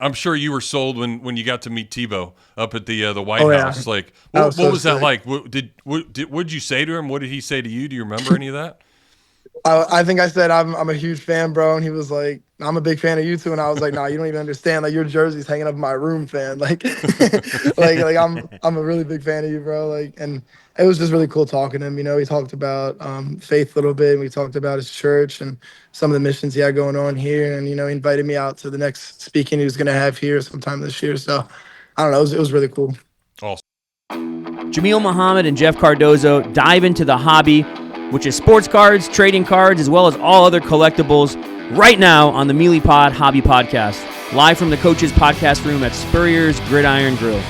I'm sure you were sold when you got to meet Tebow up at the White Oh House. yeah, Like, that what was so was that sick. like? What'd you say to him? What did he say to you? Do you remember any of that? I think I said I'm a huge fan, bro, and he was like, I'm a big fan of you too, and I was like, nah, you don't even understand. Like your jersey's hanging up in my room, fan. Like, like I'm a really big fan of you, bro. Like, and it was just really cool talking to him. You know, he talked about faith a little bit, and we talked about his church and some of the missions he had going on here, and he invited me out to the next speaking he was gonna have here sometime this year. So, I don't know, it was really cool. Awesome. Jameel Muhammad and Jeff Cardozo dive into the hobby, which is sports cards, trading cards, as well as all other collectibles, right now on the Meelypod Hobby Podcast, live from the Coaches Podcast Room at Spurrier's Gridiron Grill.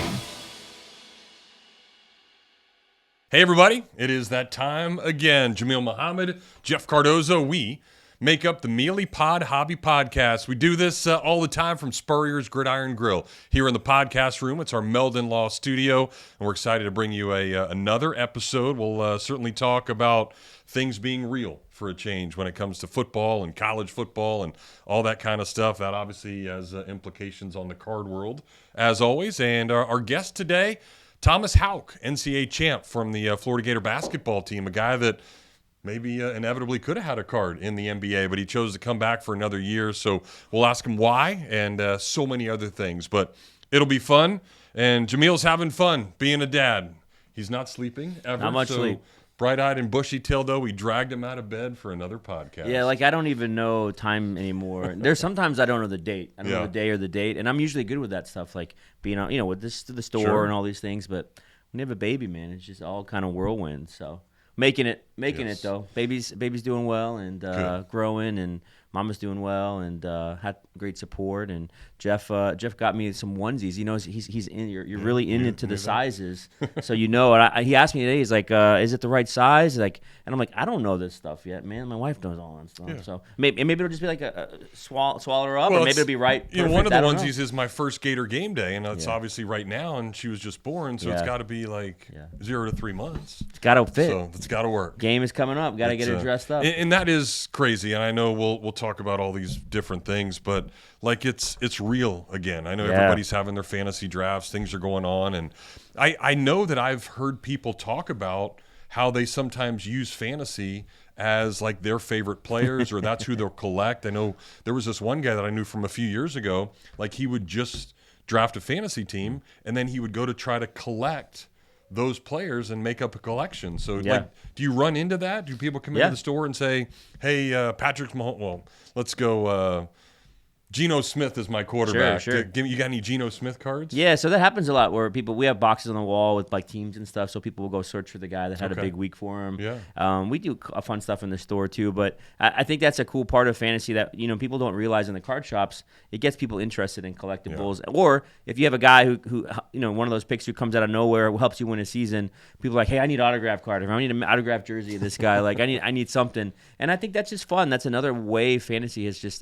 Hey, everybody. It is that time again. Jameel Muhammad, Jeff Cardozo. We make up the Meelypod Hobby Podcast. We do this all the time from Spurrier's Gridiron Grill here in the podcast room. It's our Meldon Law studio, and we're excited to bring you another episode. We'll certainly talk about things being real for a change when it comes to football and college football and all that kind of stuff. That obviously has implications on the card world, as always. And our guest today, Thomas Haugh, NCAA champ from the Florida Gator basketball team, a guy that maybe inevitably could have had a card in the NBA, but he chose to come back for another year. So we'll ask him why and so many other things. But it'll be fun. And Jameel's having fun being a dad. He's not sleeping ever. Not much sleep. Bright-eyed and bushy-tailed, though, we dragged him out of bed for another podcast. Yeah, like I don't even know time anymore. There's sometimes I don't know the date. I don't know the day or the date, and I'm usually good with that stuff, like being out, with this to the store and all these things. But when you have a baby, man, it's just all kind of whirlwind. So making it though. Baby's doing well and growing, and Mama's doing well, and had great support. And Jeff got me some onesies. He knows he's in. You're really into the sizes, so And he asked me today. He's like, "Is it the right size?" Like, and I'm like, "I don't know this stuff yet, man. My wife knows all that stuff." Yeah. So maybe it'll just be like a swallow her up, or maybe it'll be right. One of the onesies is my first Gator game day, and it's obviously right now, and she was just born, so it's got to be like 0 to 3 months. It's got to fit. So it's got to work. Game is coming up. Got to get her dressed up, and that is crazy. And I know we'll talk about all these different things, but like it's real again. I know everybody's having their fantasy drafts, things are going on, and I know that I've heard people talk about how they sometimes use fantasy as like their favorite players or that's who they'll collect. I know there was this one guy that I knew from a few years ago, like he would just draft a fantasy team and then he would go to try to collect those players and make up a collection. So, like, do you run into that? Do people come into the store and say, hey, Patrick Mahomes, well, let's go Geno Smith is my quarterback. Sure. You got any Geno Smith cards? Yeah, so that happens a lot where we have boxes on the wall with like teams and stuff, so people will go search for the guy that had a big week for him. Yeah. We do fun stuff in the store too, but I think that's a cool part of fantasy that people don't realize in the card shops. It gets people interested in collectibles, or if you have a guy who one of those picks who comes out of nowhere who helps you win a season, people are like, hey, I need an autograph card, or I need an autograph jersey of this guy. Like I need something, and I think that's just fun. That's another way fantasy has just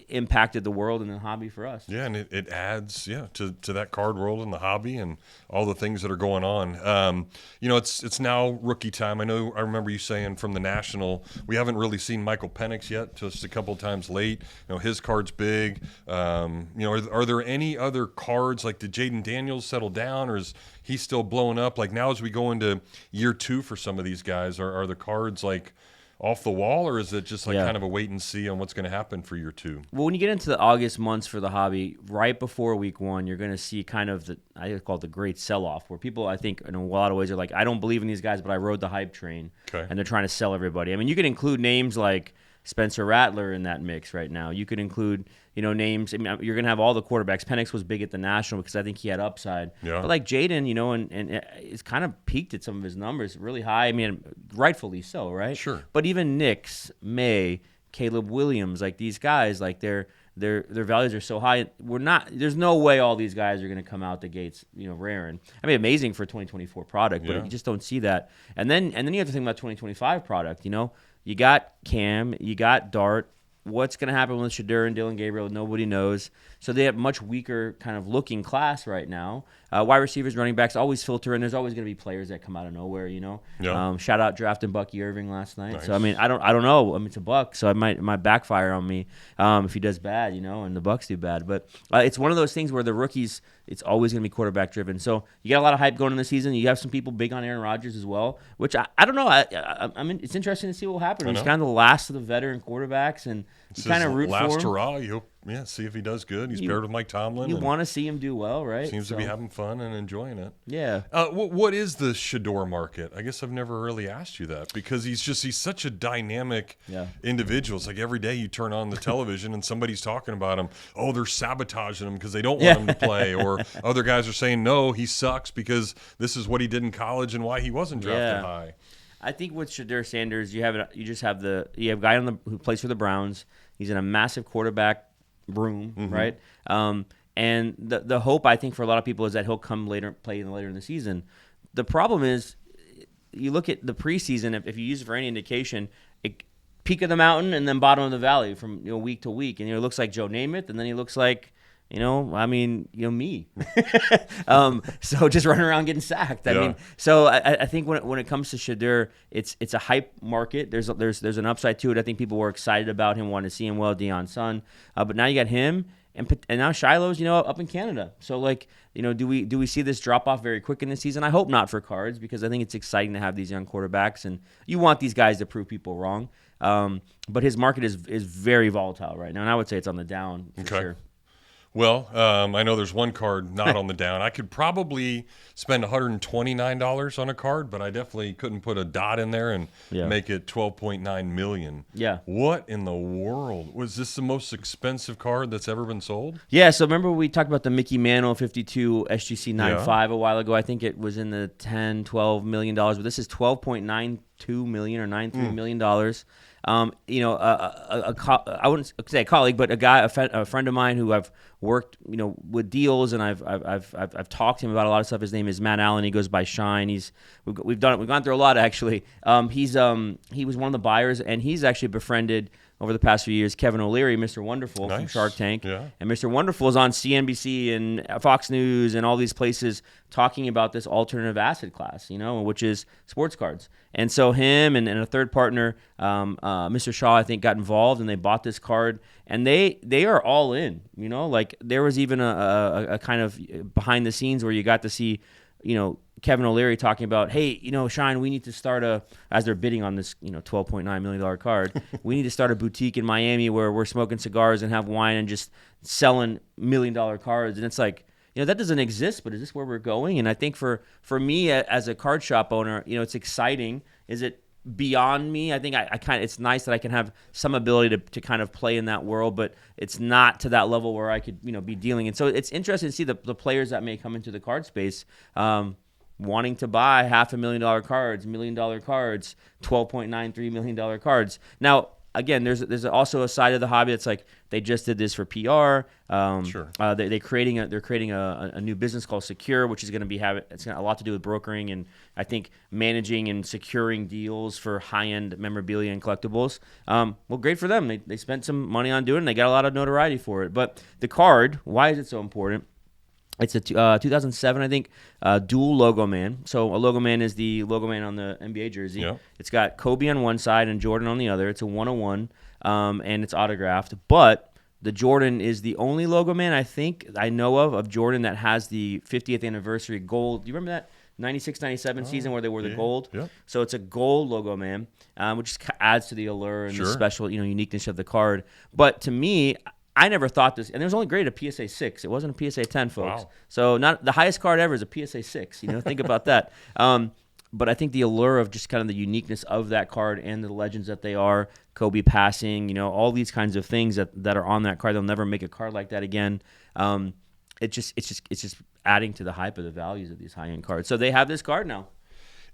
impacted the world and the hobby for us. Yeah, and it adds to that card world and the hobby and all the things that are going on. It's now rookie time. I remember you saying from the National, we haven't really seen Michael Penix yet, just a couple of times late. His card's big. Are there any other cards, like did Jaden Daniels settle down, or is he still blowing up? Like now as we go into year 2 for some of these guys, are the cards like off the wall, or is it just like kind of a wait and see on what's going to happen for year 2? Well, when you get into the August months for the hobby, right before week 1, you're going to see kind of I call it the great sell-off, where people, I think, in a lot of ways are like, I don't believe in these guys, but I rode the hype train, and they're trying to sell everybody. I mean, you could include names like Spencer Rattler in that mix right now. You could include, names. I mean, you're going to have all the quarterbacks. Penix was big at the National because I think he had upside. Yeah. But like Jaden, and it's kind of peaked at some of his numbers really high. I mean, rightfully so, right? Sure. But even Nix, May, Caleb Williams, like these guys, like their values are so high. There's no way all these guys are going to come out the gates, raring. I mean, amazing for 2024 product, but you just don't see that. And then you have to think about 2025 product. You got Cam, you got Dart, what's going to happen with Shedeur and Dylan Gabriel? Nobody knows. So they have much weaker kind of looking class right now. Wide receivers, running backs always filter in. There's always going to be players that come out of nowhere, you know. Yeah. Shout out drafting Bucky Irving last night. Nice. So I mean, I don't know. I mean, it's a Buck, so it might backfire on me if he does bad, you know, and the Bucks do bad. But it's one of those things where the rookies, it's always going to be quarterback driven. So you got a lot of hype going in the season. You have some people big on Aaron Rodgers as well, which I don't know. I mean, it's interesting to see what will happen. He's kind of the last of the veteran quarterbacks, and you kind of root for him. Last hurrah. You hope, see if he does good. He's paired with Mike Tomlin. You want to see him do well, right? Seems to be having fun and enjoying it. Yeah. What is the Shedeur market? I guess I've never really asked you that because he's such a dynamic individual. It's like every day you turn on the television and somebody's talking about him. Oh, they're sabotaging him because they don't want him to play, or other guys are saying no, he sucks because this is what he did in college and why he wasn't drafted high. I think with Shedeur Sanders, you have a guy who plays for the Browns. He's in a massive quarterback room, right? And the hope, I think, for a lot of people is that he'll come play later in the season. The problem is, you look at the preseason, if you use it for any indication, peak of the mountain and then bottom of the valley from week to week. And it looks like Joe Namath, and then he looks like, me. So just running around getting sacked. I mean, so I think when it comes to Shedeur, it's a hype market. There's an upside to it. I think people were excited about him, wanting to see him well, Deion's son. But now you got him, and now Shiloh's up in Canada. So do we see this drop off very quick in the season? I hope not for Cards, because I think it's exciting to have these young quarterbacks, and you want these guys to prove people wrong. But his market is very volatile right now, and I would say it's on the down for sure. Well, I know there's one card not on the down. I could probably spend $129 on a card, but I definitely couldn't put a dot in there and make it $12.9 million. Yeah. What in the world? Was this the most expensive card that's ever been sold? Yeah, so remember we talked about the Mickey Mantle 52 SGC 9.5 a while ago. I think it was in the $10, $12 million, but this is $12.92 million or $93 million. I wouldn't say a colleague, but a friend of mine who I've worked, with deals, and I've talked to him about a lot of stuff. His name is Matt Allen. He goes by Shine. We've gone through a lot actually. He was one of the buyers, and he's actually befriended over the past few years Kevin O'Leary, Mr. Wonderful from Shark Tank. Yeah. And Mr. Wonderful is on CNBC and Fox News and all these places talking about this alternative asset class, which is sports cards. And so him and a third partner, Mr. Shaw, I think, got involved, and they bought this card, and they are all in. There was even a kind of behind the scenes where you got to see, Kevin O'Leary talking about, hey, Shine, we need to start as they're bidding on this, $12.9 million card, we need to start a boutique in Miami where we're smoking cigars and have wine and just selling $1 million cards. And it's like, that doesn't exist, but is this where we're going? And I think for me as a card shop owner, it's exciting. Is it beyond me? I think it's nice that I can have some ability to kind of play in that world, but it's not to that level where I could, be dealing. And so it's interesting to see the players that may come into the card space, wanting to buy $500,000 cards, $1 million cards, $12.93 million cards. Now, again, there's also a side of the hobby that's like they just did this for PR. Sure. They're creating a new business called Secure, which is going to it's got a lot to do with brokering and I think managing and securing deals for high-end memorabilia and collectibles. Well, great for them. They spent some money on doing it, and they got a lot of notoriety for it. But the card, why is it so important? It's a 2007, I think, dual logo man. So a logo man is the logo man on the NBA jersey. Yeah. It's got Kobe on one side and Jordan on the other. It's a 101, and it's autographed. But the Jordan is the only logo man I know of Jordan that has the 50th anniversary gold. Do you remember that 96-97 season where they wore the gold? Yeah. So it's a gold logo man, which just adds to the allure and the special uniqueness of the card. But to me, I never thought this, and it was only graded a PSA 6. It wasn't a PSA 10, folks. Wow. So not the highest card ever is a PSA 6. Think about that. But I think the allure of just kind of the uniqueness of that card and the legends that they are, Kobe passing, all these kinds of things that are on that card. They'll never make a card like that again. It's just adding to the hype of the values of these high-end cards. So they have this card now.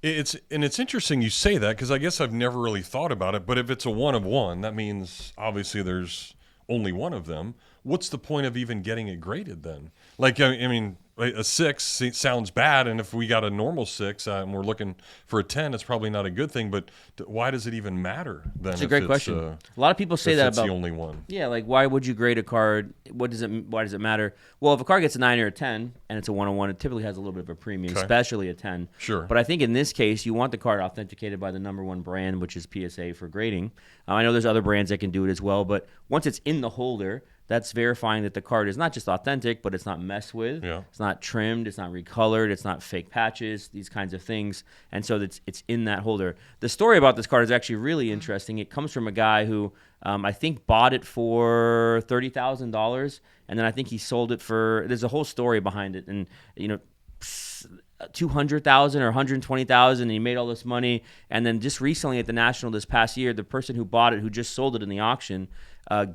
It's interesting you say that because I guess I've never really thought about it. But if it's a 1 of 1, that means obviously there's only one of them. what's the point of even getting it graded then? Like, I mean, a 6 sounds bad, and if we got a normal 6 and we're looking for a 10, it's probably not a good thing. But why does it even matter then? That's a great question. A lot of people say that it's about the only one. Yeah, like why would you grade a card? Why does it matter? Well, if a card gets a 9 or a 10 and it's a 101, it typically has a little bit of a premium, especially a 10. Sure. But I think in this case, you want the card authenticated by the number one brand, which is PSA for grading. I know there's other brands that can do it as well, but once it's in the holder, that's verifying that the card is not just authentic, but it's not messed with. Yeah. It's not trimmed. It's not recolored. It's not fake patches, these kinds of things. And so it's in that holder. The story about this card is actually really interesting. It comes from a guy who I think bought it for $30,000, and then I think he sold it for – there's a whole story behind it. And, you know, $200,000 or $120,000, and he made all this money. And then just recently at the National this past year, the person who bought it, who just sold it in the auction –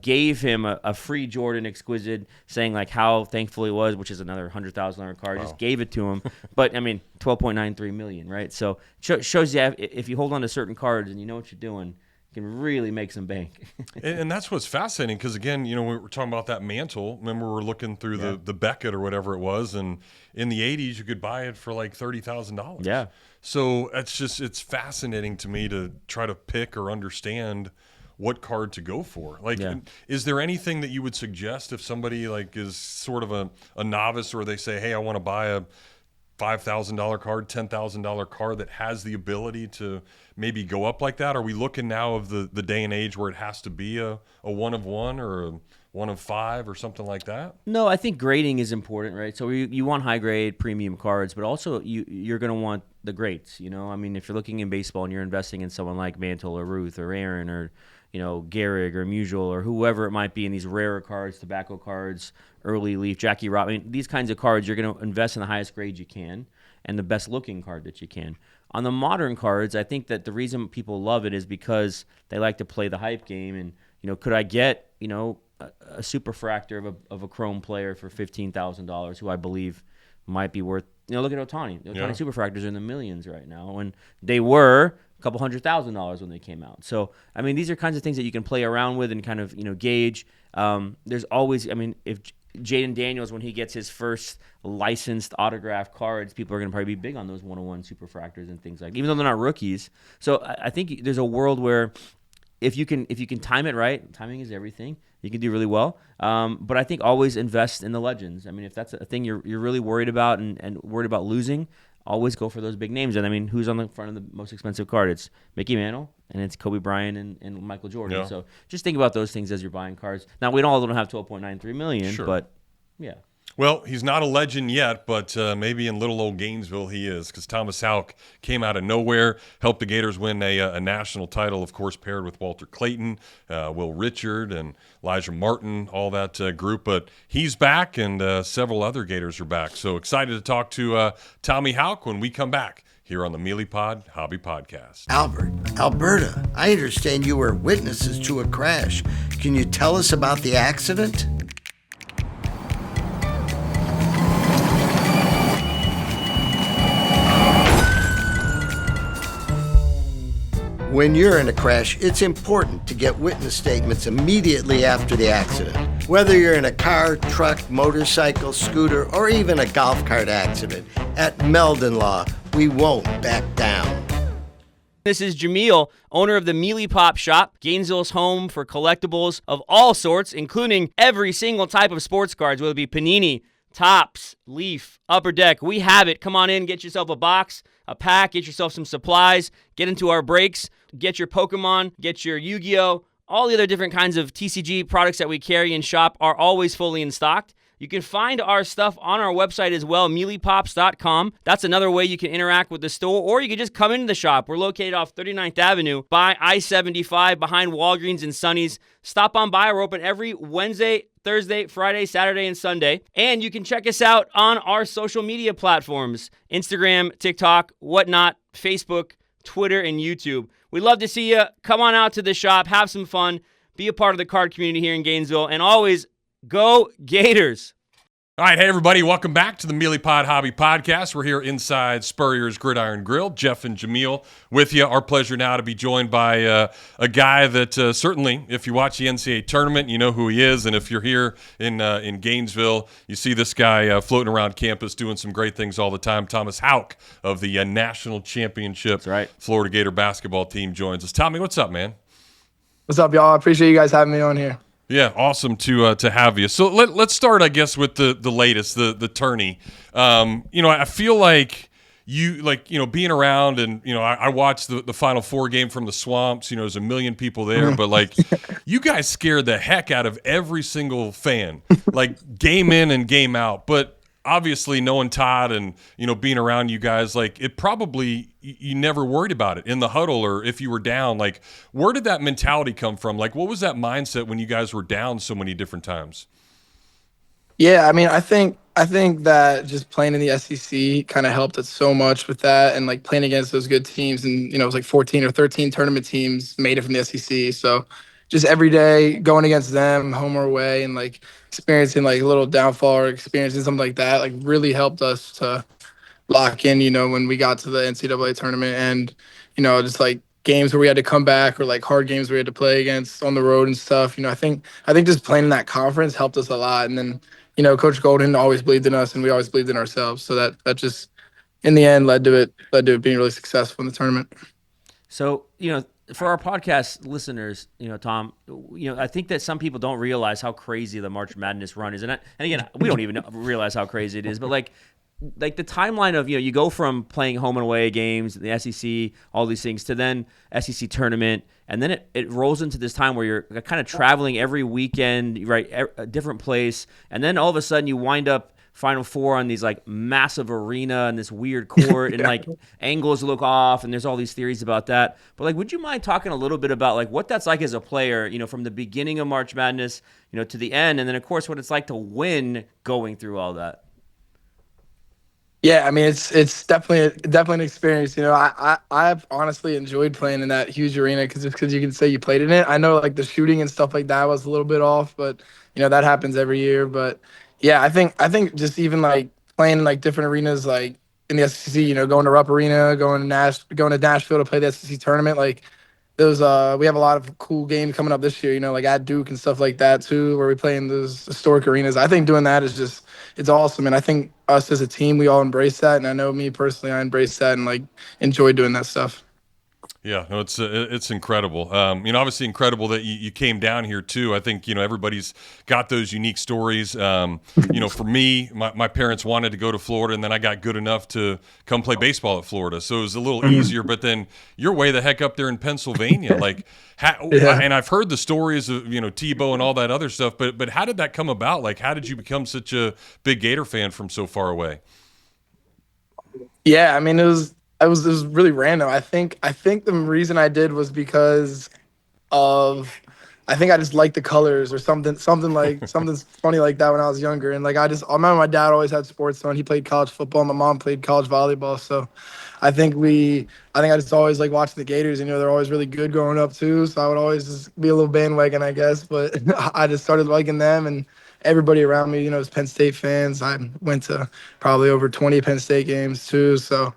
gave him a free Jordan Exquisite, saying like how thankful he was, which is another $100,000 card. Wow. Just gave it to him. But I mean, $12.93 million, right? So shows you if you hold on to certain cards and you know what you're doing, you can really make some bank. And that's what's fascinating, because again, you know, we were talking about that mantle. Remember, we were looking through the Beckett or whatever it was, and in the 80s you could buy it for like $30,000. Yeah. So it's fascinating to me to try to pick or understand what card to go for. Like, is there anything that you would suggest if somebody like is sort of a novice, or they say, hey, I want to buy a $5,000 card, $10,000 card that has the ability to maybe go up like that? Are we looking now of the day and age where it has to be a 1 of 1 or a 1 of 5 or something like that? No, I think grading is important, right? So you want high grade premium cards, but also you're going to want the greats, you know? I mean, if you're looking in baseball and you're investing in someone like Mantle or Ruth or Aaron or, you know, Gehrig or Musial or whoever it might be in these rarer cards, tobacco cards, early Leaf, Jackie Robinson, I mean, these kinds of cards, you're going to invest in the highest grade you can and the best looking card that you can. On the modern cards, I think that the reason people love it is because they like to play the hype game. And, you know, could I get, you know, a superfractor of a chrome player for $15,000 who I believe might be worth, you know, look at Ohtani. The Ohtani superfractors are in the millions right now, and they were a couple $100,000 when they came out. So, I mean, these are kinds of things that you can play around with and kind of, you know, gauge. There's always, I mean, if Jaden Daniels, when he gets his first licensed autograph cards, people are going to probably be big on those 101 superfractors and things like that, even though they're not rookies. So I think there's a world where if you can time it right, timing is everything, you can do really well. But I think always invest in the legends. I mean, if that's a thing you're really worried about and worried about losing, always go for those big names. And I mean, who's on the front of the most expensive card? It's Mickey Mantle, and it's Kobe Bryant and Michael Jordan. Yeah. So just think about those things as you're buying cards. Now, we don't have $12.93 million, but yeah. Well, he's not a legend yet, but maybe in little old Gainesville he is, because Thomas Haugh came out of nowhere, helped the Gators win a national title, of course, paired with Walter Clayton, Will Richard, and Elijah Martin, all that group. But he's back, and several other Gators are back. So excited to talk to Tommy Haugh when we come back here on the Meelypod Hobby Podcast. Albert, Alberta, I understand you were witnesses to a crash. Can you tell us about the accident? When you're in a crash, it's important to get witness statements immediately after the accident. Whether you're in a car, truck, motorcycle, scooter, or even a golf cart accident, at Meldon Law, we won't back down. This is Jameel, owner of the Meelypop shop, Gainesville's home for collectibles of all sorts, including every single type of sports cards, whether it be Panini, Topps, Leaf, Upper Deck. We have it. Come on in, get yourself a box, a pack, get yourself some supplies, get into our breaks, get your Pokemon, get your Yu-Gi-Oh! All the other different kinds of TCG products that we carry and shop are always fully in stock. You can find our stuff on our website as well, meelypops.com. That's another way you can interact with the store, or you can just come into the shop. We're located off 39th Avenue by I-75 behind Walgreens and Sonny's. Stop on by. We're open every Wednesday, Thursday, Friday, Saturday, and Sunday. And you can check us out on our social media platforms, Instagram, TikTok, whatnot, Facebook, Twitter, and YouTube. We'd love to see you. Come on out to the shop, have some fun, be a part of the card community here in Gainesville, and always go Gators. All right, hey everybody, welcome back to the Meelypod Hobby Podcast. We're here inside Spurrier's Gridiron Grill. Jeff and Jameel with you. Our pleasure now to be joined by a guy that certainly, if you watch the NCAA tournament, you know who he is. And if you're here in Gainesville, you see this guy floating around campus doing some great things all the time. Thomas Haugh of the National Championship Florida Gator basketball team joins us. Tommy, what's up, man? What's up, y'all? I appreciate you guys having me on here. Yeah, awesome to have you. So let's start, I guess, with the latest, the tourney. I feel like you being around, and I watched the Final Four game from the Swamps. There's a million people there, but you guys scared the heck out of every single fan, game in and game out. But obviously, knowing Todd and being around you guys, it probably you never worried about it in the huddle or if you were down. Where did that mentality come from? What was that mindset when you guys were down so many different times? Yeah, I mean, I think that just playing in the SEC kind of helped us so much with that, and playing against those good teams, and it was 14 or 13 tournament teams made it from the SEC. So just every day going against them, home or away, and experiencing a little downfall or experiencing something like that, really helped us to lock in. When we got to the NCAA tournament, and just games where we had to come back, or hard games we had to play against on the road and stuff. I think just playing in that conference helped us a lot. And then Coach Golden always believed in us, and we always believed in ourselves. So that just in the end led to it being really successful in the tournament. So for our podcast listeners, Tom, I think that some people don't realize how crazy the March Madness run is, and again, we don't even realize how crazy it is. But the timeline of you go from playing home and away games, the SEC, all these things, to then SEC tournament, and then it rolls into this time where you're kind of traveling every weekend, right, a different place, and then all of a sudden you wind up Final Four on these massive arena and this weird court and angles look off, and there's all these theories about that. But would you mind talking a little bit about what that's like as a player, from the beginning of March Madness, to the end, and then of course what it's like to win going through all that? Yeah, I mean it's definitely an experience. I've honestly enjoyed playing in that huge arena because you can say you played in it. I know the shooting and stuff like that was a little bit off, but that happens every year. But yeah, I think just even playing in different arenas in the SEC, going to Rupp Arena, going to Nashville to play the SEC tournament, those we have a lot of cool games coming up this year, at Duke and stuff like that too, where we play in those historic arenas. I think doing that is it's awesome, and I think us as a team, we all embrace that, and I know me personally, I embrace that and enjoy doing that stuff. Yeah, no, it's incredible. Obviously incredible that you came down here too. I think everybody's got those unique stories. For me, my parents wanted to go to Florida, and then I got good enough to come play baseball at Florida, so it was a little easier. But then you're way the heck up there in Pennsylvania, and I've heard the stories of Tebow and all that other stuff. But how did that come about? How did you become such a big Gator fan from so far away? Yeah, I mean it was really random. I think the reason I did was because of I think I just liked the colors or something funny like that when I was younger. And I remember my dad always had sports on. He played college football. My mom played college volleyball. So I think I just always watching the Gators. They're always really good growing up too. So I would always just be a little bandwagon, I guess. But I just started liking them, and everybody around me, is Penn State fans. I went to probably over 20 Penn State games too. So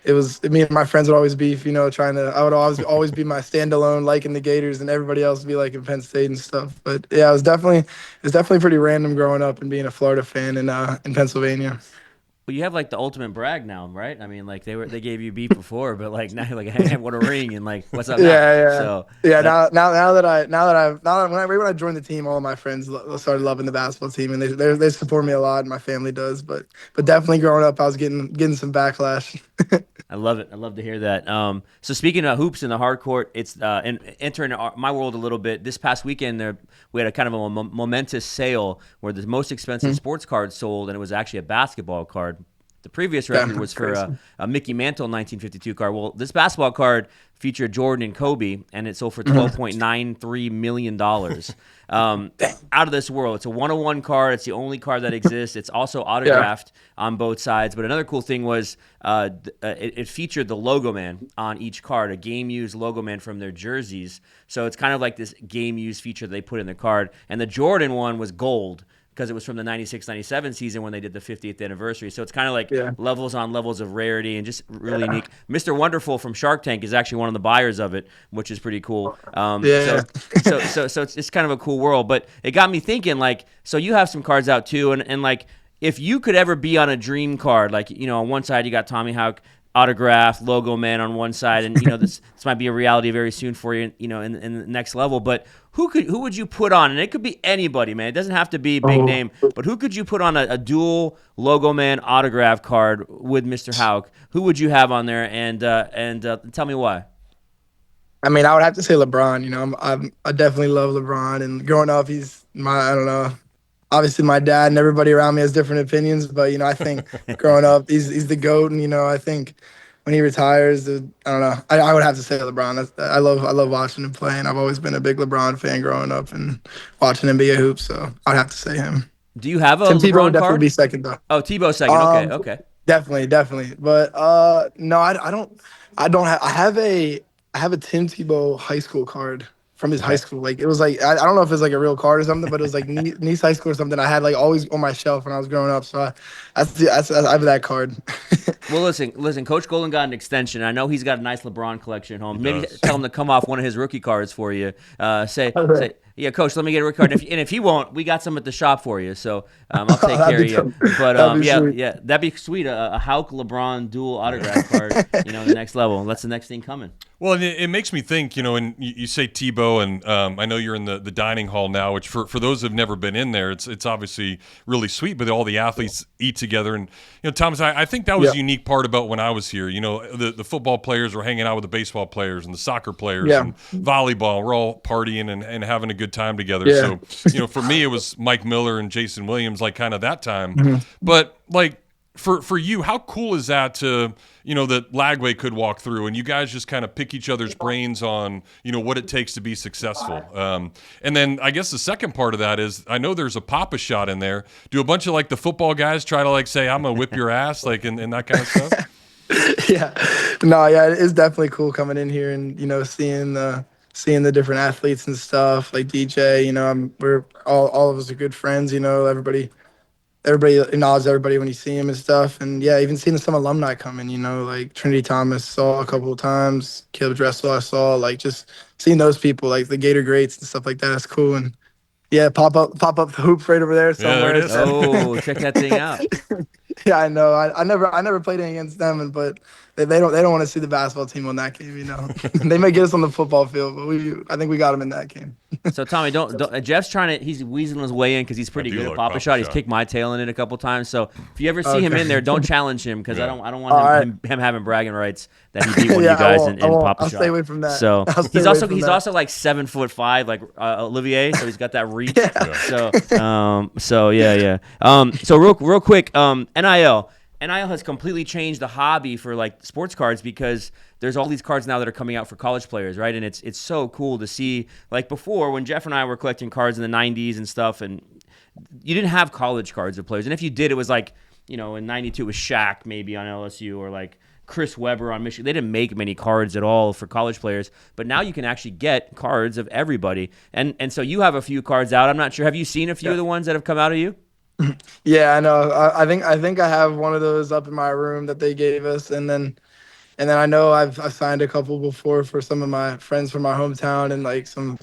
it was me and my friends would always beef, I would always be my standalone liking the Gators, and everybody else would be liking Penn State and stuff. But yeah, it was definitely pretty random growing up and being a Florida fan in Pennsylvania. Well, you have the ultimate brag now, right? I mean, they gave you beat before, but now you're hey, what a ring, and what's up now? Yeah. So yeah, when I joined the team, all of my friends started loving the basketball team, and they support me a lot, and my family does. But definitely growing up, I was getting some backlash. I love it. I love to hear that. So speaking of hoops in the hard court, it's entering my world a little bit. This past weekend, we had a kind of a momentous sale where the most expensive sports card sold, and it was actually a basketball card. The previous record was for a Mickey Mantle 1952 card. Well, this basketball card featured Jordan and Kobe, and it sold for $12.93 million. Out of this world. It's a 101 card. It's the only card that exists. It's also autographed on both sides. But another cool thing was it featured the logo man on each card, a game-used logo man from their jerseys. So it's kind of like this game-used feature they put in the card. And the Jordan one was gold. because it was from the 96-97 season when they did the 50th anniversary. So it's kind of like Yeah. levels on levels of rarity and just really unique. Mr. Wonderful from Shark Tank is actually one of the buyers of it, which is pretty cool. Yeah. So it's kind of a cool world. But it got me thinking, like, so you have some cards out too, and like, if you could ever be on a dream card, like, you know, on one side you got Tommy Haugh autographed logo man on one side, and you know this might be a reality very soon for you, you know, in the next level. But who would you put on? And it could be anybody, man. It doesn't have to be big name, but who could you put on a dual logo man autograph card with Mr. Haugh? Who would you have on there? And tell me why. I mean, I would have to say LeBron. You know, I definitely love LeBron, and growing up, he's I don't know. Obviously, my dad and everybody around me has different opinions, but you know, I think growing up, he's the GOAT, and you know, I think when he retires, I don't know. I would have to say LeBron. I love watching him play, and I've always been a big LeBron fan growing up and watching him be a hoop. So I'd have to say him. Do you have a Tim LeBron Tebow would definitely card? be second though. Oh, Tebow second. Okay. Definitely. But no, I don't have. I have a Tim Tebow high school card from his high school. Like, it was like, I don't know if it's like a real card or something, but it was like Nice High School or something. I had like always on my shelf when I was growing up. So I have that card. Well, listen. Coach Golden got an extension. I know he's got a nice LeBron collection at home. Maybe tell him to come off one of his rookie cards for you. Say, yeah, Coach, let me get a rookie card. And if he won't, we got some at the shop for you. So I'll take care of you. But yeah, that'd be sweet. A Haugh LeBron dual autograph card. You know, the next level. That's the next thing coming. Well, it makes me think, you know, and you say Tebow, and I know you're in the dining hall now, which for those who've never been in there, it's obviously really sweet, but all the athletes eat together. And, you know, Thomas, I think that was a unique part about when I was here. You know, the football players were hanging out with the baseball players and the soccer players and volleyball. We're all partying and having a good time together. Yeah. So, you know, for me, it was Mike Miller and Jason Williams, like kind of that time. But, like, for you, how cool is that to, you know, that Lagway could walk through and you guys just kind of pick each other's brains on, you know, what it takes to be successful. And then I guess the second part of that is, I know there's a Papa shot in there. Do a bunch of like the football guys try to like say, I'm going to whip your ass, like, and that kind of stuff? Yeah, it is definitely cool coming in here and, you know, seeing the different athletes and stuff, like DJ, you know, we're all of us are good friends, you know, everybody acknowledges everybody when you see him and stuff. And yeah, even seeing some alumni come in, you know, like Trinity Thomas saw a couple of times, Caleb Dressel I saw, like just seeing those people, like the Gator greats and stuff like that is cool. And yeah, pop up the hoops right over there somewhere. Yeah, there it is. Check that thing out. Yeah, I know. I never played against them, but they don't want to see the basketball team on that game, you know. They may get us on the football field, but I think we got them in that game. So Tommy, don't Jeff's he's weaseling his way in because he's pretty good at Papa Shot. He's kicked my tail in it a couple times. So if you ever see him in there, don't challenge him because I don't want him having bragging rights that he beat one of you guys in Papa Shot. I'll stay away from that. So he's also like 7'5", like Olivier. So he's got that reach. So yeah. So real quick, NIL. NIL has completely changed the hobby for like sports cards because there's all these cards now that are coming out for college players, right? And it's so cool to see. Like before, when Jeff and I were collecting cards in the 90s and stuff, and you didn't have college cards of players. And if you did, it was like, you know, in 92 it was Shaq maybe on LSU or like Chris Webber on Michigan. They didn't make many cards at all for college players, but now you can actually get cards of everybody. And so you have a few cards out. I'm not sure. Have you seen a few of the ones that have come out of you? Yeah, I know. I think I have one of those up in my room that they gave us, and then I know I've signed a couple before for some of my friends from my hometown and like some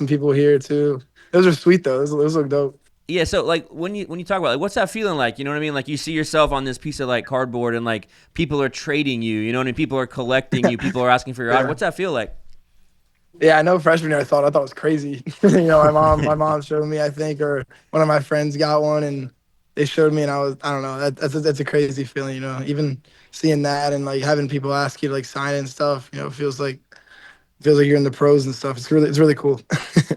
people here too. Those are sweet though. Those look dope. Yeah, so like when you talk about like what's that feeling like? You know what I mean? Like you see yourself on this piece of like cardboard and like people are trading you. You know what I mean? People are collecting you. People are asking for your art. What's that feel like? Yeah, I know freshman year I thought it was crazy. You know, my mom showed me, I think, or one of my friends got one and they showed me and I don't know, that's a crazy feeling, you know. Even seeing that and like having people ask you to like sign and stuff, you know, it feels like you're in the pros and stuff. It's really cool.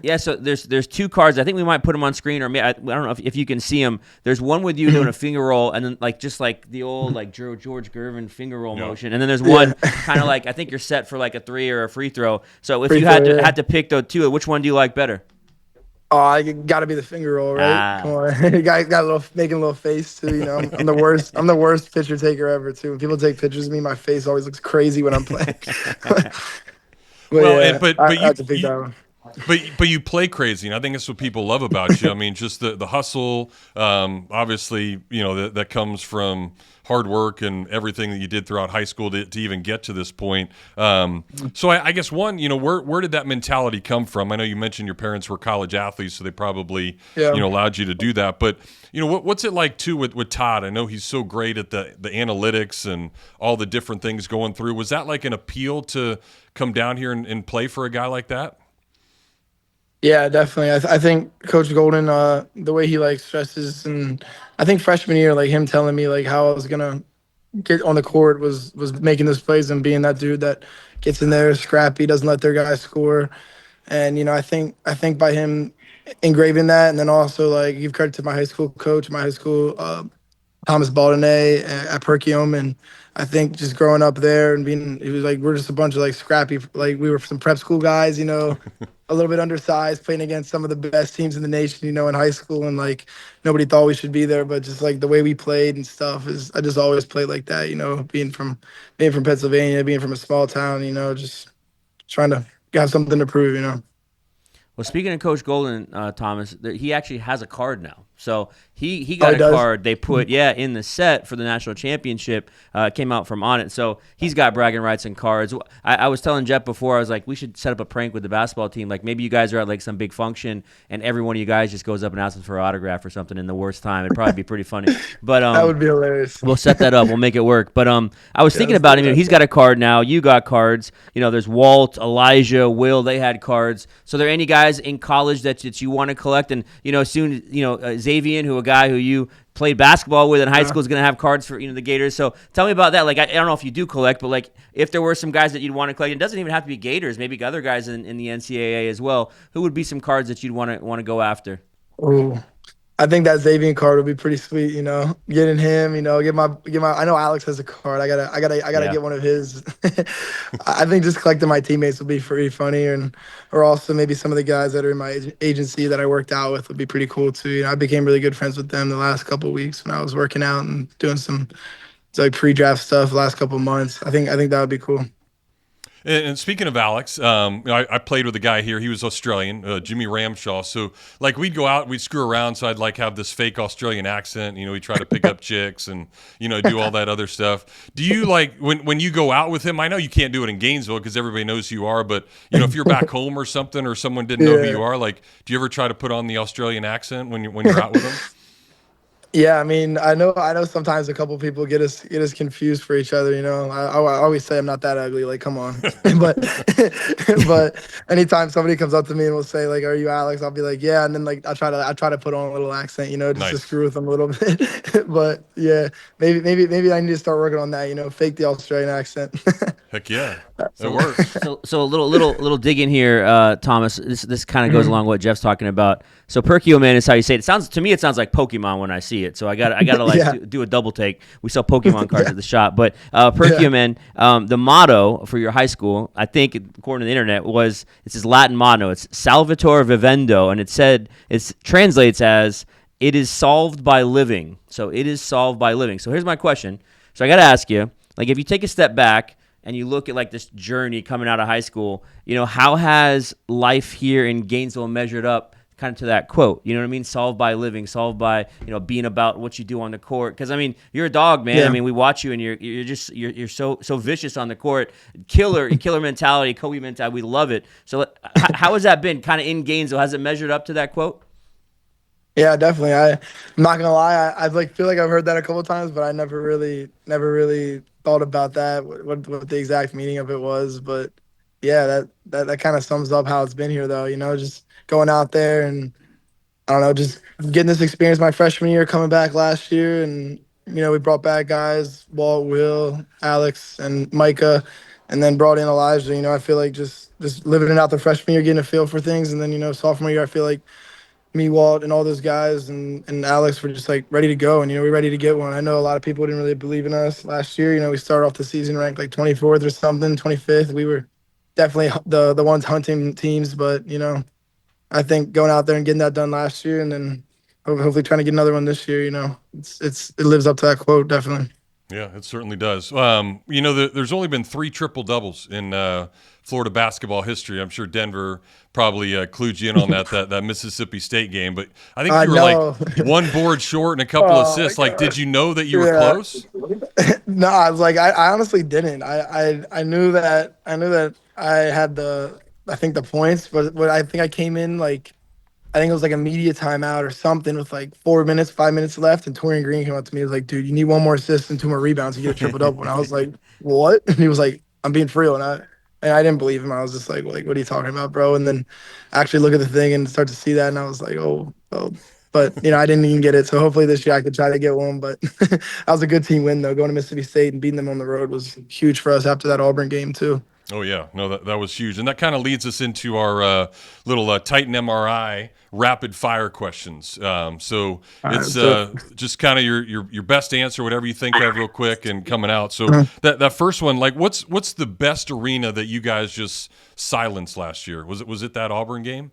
Yeah, so there's two cards. I think we might put them on screen, or maybe, I don't know if you can see them. There's one with you doing a finger roll, and then like just like the old like George Gervin finger roll motion, and then there's one kind of like I think you're set for like a 3 or a free throw. So if you had to pick those two, which one do you like better? Oh, I got to be the finger roll, right? Come on, you got making a little face too. You know, I'm the worst. I'm the worst picture taker ever too. When people take pictures of me, my face always looks crazy when I'm playing. Well, yeah, but But you play crazy, and I think that's what people love about you. I mean, just the hustle. Obviously, that comes from hard work and everything that you did throughout high school to even get to this point. So I guess one, where did that mentality come from? I know you mentioned your parents were college athletes, so they probably allowed you to do that. But what's it like too with Todd? I know he's so great at the analytics and all the different things going through. Was that like an appeal to come down here and play for a guy like that? Yeah, definitely. I think Coach Golden, the way he like stresses, and I think freshman year, like him telling me like how I was gonna get on the court was making those plays and being that dude that gets in there, scrappy, doesn't let their guys score. And I think by him engraving that, and then also like give credit to my high school coach, my high school Thomas Baldonay at Perkium, and I think just growing up there and being, it was like we're just a bunch of like scrappy, like we were some prep school guys, a little bit undersized, playing against some of the best teams in the nation, in high school, and like nobody thought we should be there, but just like the way we played and stuff is, I just always played like that, being from Pennsylvania, being from a small town, just trying to have something to prove. Well, speaking of Coach Golden, Thomas, he actually has a card now. So he got a does? card they put in the set for the national championship. Came out from on it. So he's got bragging rights and cards. I was telling Jeff before, I was like, we should set up a prank with the basketball team. Like maybe you guys are at like some big function and every one of you guys just goes up and asks him for an autograph or something in the worst time. It'd probably be pretty funny. But That would be hilarious. we'll set that up. We'll make it work. But I was thinking about him. He's got a card now. You got cards. There's Walt, Elijah, Will. They had cards. So are there any guys in college that you want to collect? And soon Xavier, a guy who you played basketball with in high school, is going to have cards for the Gators. So tell me about that. Like I don't know if you do collect, but like if there were some guys that you'd want to collect, it doesn't even have to be Gators. Maybe other guys in the NCAA as well. Who would be some cards that you'd want to go after? Oh, I think that Xavier card would be pretty sweet. Getting him. Get my. I know Alex has a card. I gotta get one of his. I think just collecting my teammates would be pretty funny, or also maybe some of the guys that are in my agency that I worked out with would be pretty cool too. I became really good friends with them the last couple of weeks when I was working out and doing some like pre-draft stuff the last couple of months. I think that would be cool. And speaking of Alex, I played with a guy here. He was Australian, Jimmy Ramshaw. So, like, we'd go out, we'd screw around. So I'd, like, have this fake Australian accent. We'd try to pick up chicks and, do all that other stuff. Do you, like, when you go out with him, I know you can't do it in Gainesville because everybody knows who you are. But, if you're back home or something or someone didn't know who you are, like, do you ever try to put on the Australian accent when you're out with them? Yeah, I mean, I know sometimes a couple people get us confused for each other, I always say I'm not that ugly, like come on. but anytime somebody comes up to me and will say like, "Are you Alex?" I'll be like, "Yeah," and then like I try to put on a little accent, just Nice. to screw with them a little bit. But yeah, maybe I need to start working on that, fake the Australian accent. Heck yeah, it works. So a little dig in here, Thomas. This kind of goes along what Jeff's talking about. So Perkio Man is how you say it. It sounds like Pokemon when I see it. So I gotta like do a double take. We sell Pokemon cards at the shop, but Perkio Man, the motto for your high school, I think according to the internet, it's this Latin motto. It's Salvator Vivendo, and it translates as "It is solved by living." So it is solved by living. So here's my question. So I gotta ask you, like, if you take a step back and you look at like this journey coming out of high school, how has life here in Gainesville measured up kind of to that quote? You know what I mean? Solved by living, solved by, being about what you do on the court. Because I mean, you're a dog, man. Yeah. I mean, we watch you and you're so vicious on the court. Killer mentality, Kobe mentality. We love it. So how has that been kind of in Gainesville? Has it measured up to that quote? Yeah, definitely. I'm not gonna lie. I like feel like I've heard that a couple of times, but I never really thought about that. What the exact meaning of it was, but yeah, that kind of sums up how it's been here, though. Just going out there and I don't know, just getting this experience my freshman year, coming back last year, and we brought back guys, Walt, Will, Alex, and Micah, and then brought in Elijah. I feel like just living it out the freshman year, getting a feel for things, and then sophomore year, I feel like me, Walt, and all those guys and Alex were just like ready to go, and we're ready to get one. I know a lot of people didn't really believe in us last year. We started off the season ranked like 24th or something, 25th. We were definitely the ones hunting teams, but I think going out there and getting that done last year, and then hopefully trying to get another one this year, it lives up to that quote, definitely. Yeah, it certainly does. There's only been 3 triple doubles in Florida basketball history. I'm sure Denver probably clued you in on that Mississippi State game. But I think I you were like know. one board short and a couple Oh my assists. Like, did God. you know that you were Yeah. close? No, I was like, I honestly didn't. I knew that I had I think the points, but I think I came in like, I think it was like a media timeout or something with like 4 minutes, 5 minutes left, and Torian Green came up to me. He was like, "Dude, you need one more assist and two more rebounds to get a triple double." And I was like, "What?" And he was like, "I'm being for real." And I didn't believe him. I was just like, "What are you talking about, bro?" And then actually look at the thing and start to see that, and I was like, "Oh, oh." But I didn't even get it. So hopefully this year I could try to get one. But that was a good team win though. Going to Mississippi State and beating them on the road was huge for us after that Auburn game too. Oh yeah, no, that was huge, and that kind of leads us into our little Titan MRI rapid fire questions. So it's just kind of your best answer, whatever you think of, real quick, and coming out. So that first one, like, what's the best arena that you guys just silenced last year? Was it that Auburn game?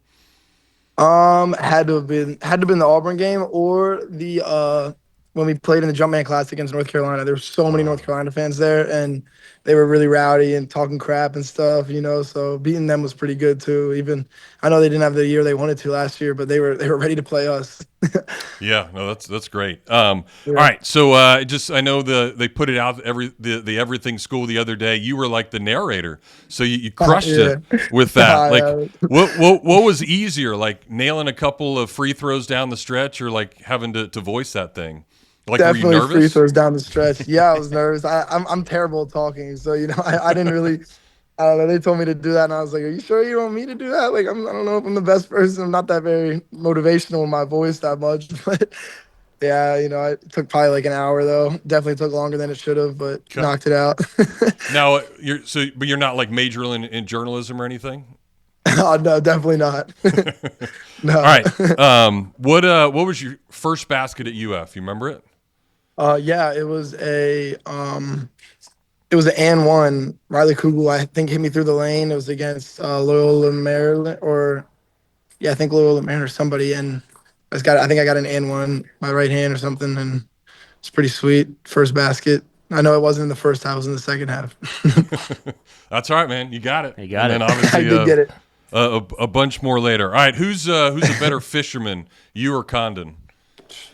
Had to have been the Auburn game or the when we played in the Jumpman Classic against North Carolina. There were so many North Carolina fans there, and they were really rowdy and talking crap and stuff, So beating them was pretty good too. Even I know they didn't have the year they wanted to last year, but they were ready to play us. Yeah, no, that's great. All right, so I know they put it out the Everything School the other day. You were like the narrator, so you crushed it with that. Like, what was easier, like nailing a couple of free throws down the stretch, or like having to voice that thing? Like, Definitely were you nervous? free throws down the stretch. Yeah, I was nervous. I'm terrible at talking, so I didn't really. I don't know. They told me to do that, and I was like, "Are you sure you want me to do that?" Like, I don't know if I'm the best person. I'm not that very motivational in my voice that much, but yeah, it took probably like an hour though. Definitely took longer than it should have, but knocked it out. Now but you're not like majoring in journalism or anything? Oh, no, definitely not. No. All right. What was your first basket at UF? You remember it? Yeah, it was an and one. Riley Kugel, I think, hit me through the lane. It was against Loyola Maryland, I think Loyola Maryland or somebody, and I think I got an and one, my right hand or something, and it's pretty sweet. First basket. I know it wasn't in the first half; it was in the second half. That's all right, man. You got it. You got it. And then obviously, I did get it. A bunch more later. All right, who's a better fisherman, you or Condon?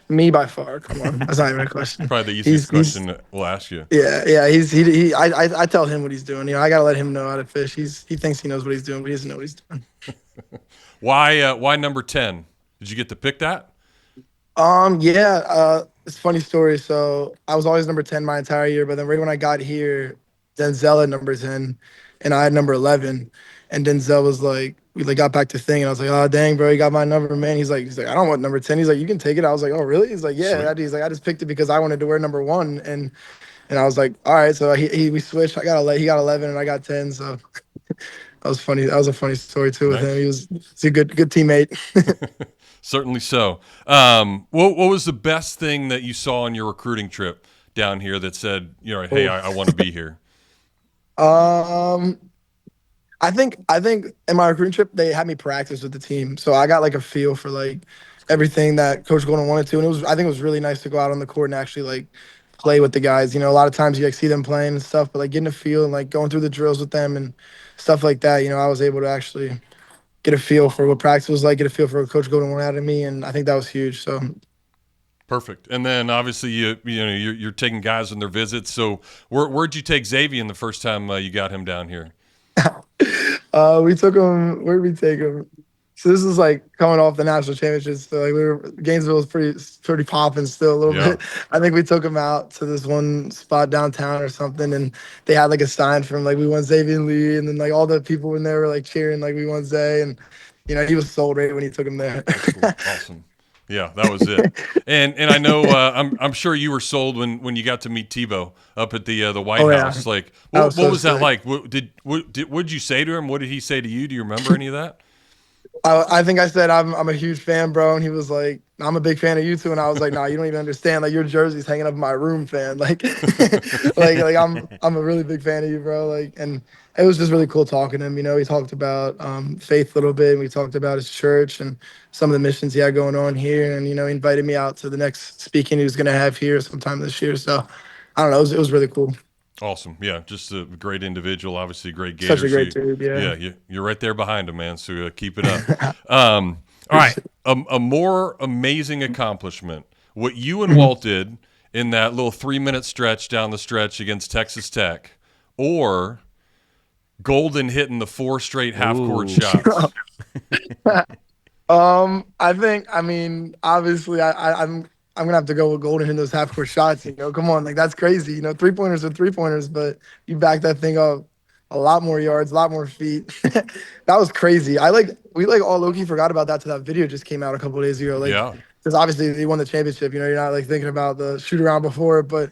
Me by far. Come on, that's not even a question. Probably the easiest question we'll ask you. Yeah. I tell him what he's doing. I gotta let him know how to fish. He thinks he knows what he's doing, but he doesn't know what he's doing. Why number 10? Did you get to pick that? Yeah. It's a funny story. So I was always number 10 my entire year, but then right when I got here, Denzel had number 10, and I had number 11. And Denzel was like, we got back to thing, and I was like, "Oh dang, bro, you got my number, man." He's like, "I don't want number 10." He's like, "You can take it." I was like, "Oh really?" He's like, "Yeah." He's like, "I just picked it because I wanted to wear number 1," and I was like, "All right." So we switched. He got 11 and I got 10. So that was funny. That was a funny story too with him. He's a good teammate. Certainly so. What was the best thing that you saw on your recruiting trip down here that said, hey, I want to be here? I think in my recruiting trip they had me practice with the team, so I got like a feel for like everything that Coach Golden wanted to, and I think it was really nice to go out on the court and actually like play with the guys. A lot of times you like see them playing and stuff, but like getting a feel and like going through the drills with them and stuff like that. I was able to actually get a feel for what practice was like, get a feel for what Coach Golden wanted out of me, and I think that was huge. So. Perfect. And then obviously you're taking guys on their visits. So where'd you take Xavier the first time you got him down here? We took him. Where did we take him? So this is like coming off the national championships. So like Gainesville was pretty popping still a little bit. I think we took him out to this one spot downtown or something, and they had like a sign from like we won Xavier Lee, and then like all the people in there were like cheering like we won Zay, and he was sold right when he took him there. Awesome. Yeah, that was it. And I know I'm sure you were sold when you got to meet Tebow up at the White House. Like, what was that like? What'd you say to him? What did he say to you? Do you remember any of that? I think I said I'm a huge fan, bro, and he was like, "I'm a big fan of you too," and I was like, "Nah, you don't even understand. Like your jersey's hanging up in my room, fan. Like, like I'm a really big fan of you, bro. Like, and it was just really cool talking to him. He talked about faith a little bit, and we talked about his church and some of the missions he had going on here, and he invited me out to the next speaking he was gonna have here sometime this year. So I don't know, it was really cool. Awesome. Yeah, just a great individual. Obviously, a great Gator. Such a great dude. Yeah, you're right there behind him, man. So keep it up. All right, a more amazing accomplishment. What you and Walt did in that little 3-minute stretch down the stretch against Texas Tech, or Golden hitting the 4 straight half-court shots. I mean, obviously, I'm gonna have to go with Golden in those half court shots. Come on, like that's crazy. 3-pointers are 3-pointers, but you back that thing up a lot more yards, a lot more feet. That was crazy. We all low-key forgot about that till that video just came out a couple of days ago. Because obviously they won the championship. You're not like thinking about the shoot around before, but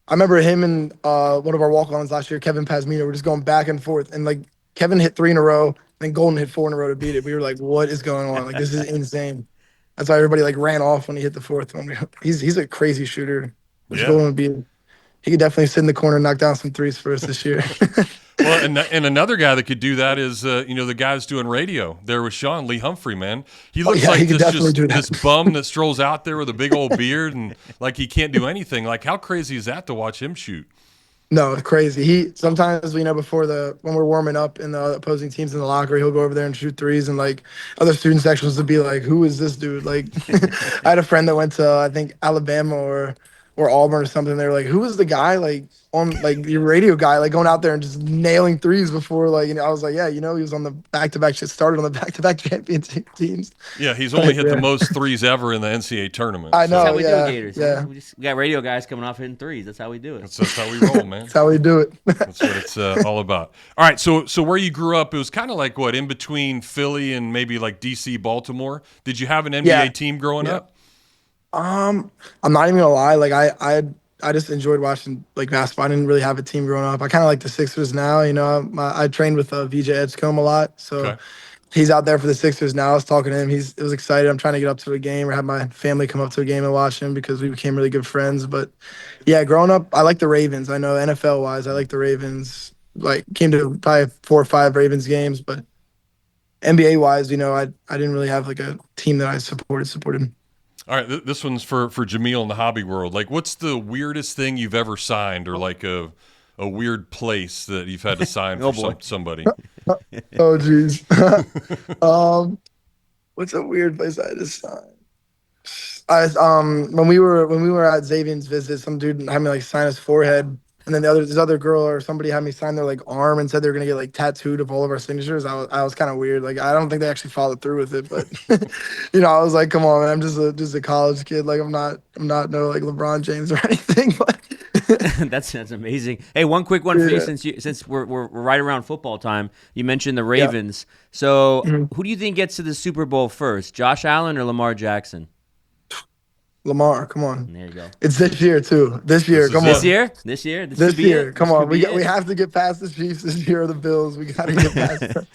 I remember him and one of our walk-ons last year, Kevin Pasmino, were just going back and forth, and like Kevin hit 3 in a row. Then Golden hit 4 in a row to beat it. We were like, what is going on? Like, this is insane. That's why everybody like ran off when he hit the 4th one. He's a crazy shooter. Golden would be, he could definitely sit in the corner and knock down some threes for us this year. Well, and another guy that could do that is, the guys doing radio. There was Sean Lee Humphrey, man. He looks like this bum that strolls out there with a big old beard and like he can't do anything. Like, how crazy is that to watch him shoot? No, it's crazy. He sometimes, before when we're warming up in the opposing teams in the locker, he'll go over there and shoot threes, and like other student sections would be like, "Who is this dude?" Like, I had a friend that went to I think Alabama or Auburn or something. They were like, "Who is the guy like on like your radio guy like going out there and just nailing threes before like?" I was like, "Yeah, he was on the back-to-back. Started on the back-to-back championship teams." Yeah, he's only hit the most threes ever in the NCAA tournament. I know. That's how we do it, Gators. Yeah, we got radio guys coming off hitting threes. That's how we do it. That's how we roll, man. That's how we do it. That's what it's all about. All right, so where you grew up, it was kind of like what, in between Philly and maybe like DC, Baltimore. Did you have an NBA team growing up? I'm not even gonna lie. Like I just enjoyed watching like basketball. I didn't really have a team growing up. I kind of like the Sixers now. I trained with VJ Edgecombe a lot, so he's out there for the Sixers now. I was talking to him. It was excited. I'm trying to get up to a game or have my family come up to a game and watch him because we became really good friends. But yeah, growing up, I like the Ravens. I know NFL wise, I like the Ravens. Like came to probably 4 or 5 Ravens games, but NBA wise, I didn't really have like a team that I supported. All right, this one's for Jameel in the hobby world. Like, what's the weirdest thing you've ever signed, or like a weird place that you've had to sign for somebody? Oh, geez. What's a weird place I had to sign? When we were at Xavier's visit, some dude had me like sign his forehead. And then this other girl or somebody had me sign their like arm and said they were gonna get like tattooed of all of our signatures. I was kind of weird. Like I don't think they actually followed through with it, but I was like, come on, man, I'm just a college kid. Like I'm not no like LeBron James or anything. But that's amazing. Hey, one quick one for you since we're right around football time. You mentioned the Ravens. Yeah. So who do you think gets to the Super Bowl first, Josh Allen or Lamar Jackson? Lamar, come on. There you go. It's this year too. This year, come on. This year. This year, come on. We have to get past the Chiefs this year or the Bills. We got to get past them.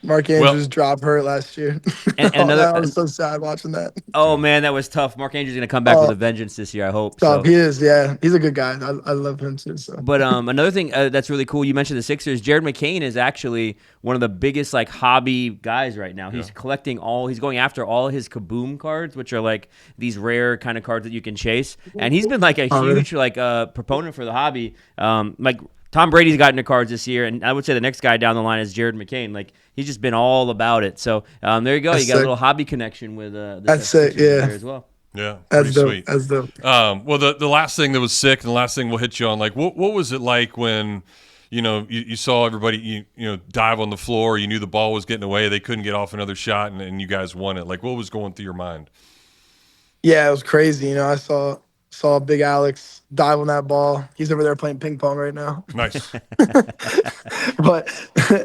Mark Andrews dropped hurt last year. And I was so sad watching that. Oh man, that was tough. Mark Andrews is gonna come back with a vengeance this year. I hope. So. He is. Yeah, he's a good guy. I love him too. So. But another thing that's really cool. You mentioned the Sixers. Jared McCain is actually one of the biggest like hobby guys right now. He's collecting he's going after all his Kaboom cards, which are like these rare kind of cards that you can chase. And he's been like a huge proponent for the hobby. Like Tom Brady's gotten the cards this year, and I would say the next guy down the line is Jared McCain. Like he's just been all about it. So there you go. You got a little hobby connection with the Sixers there as well. Yeah, pretty sweet. That's dope. Well, the last thing that was sick, and the last thing we'll hit you on, like what was it like when you saw everybody dive on the floor, you knew the ball was getting away, they couldn't get off another shot, and you guys won it. Like what was going through your mind? Yeah, it was crazy. I saw Big Alex dive on that ball. He's over there playing ping pong right now. Nice. But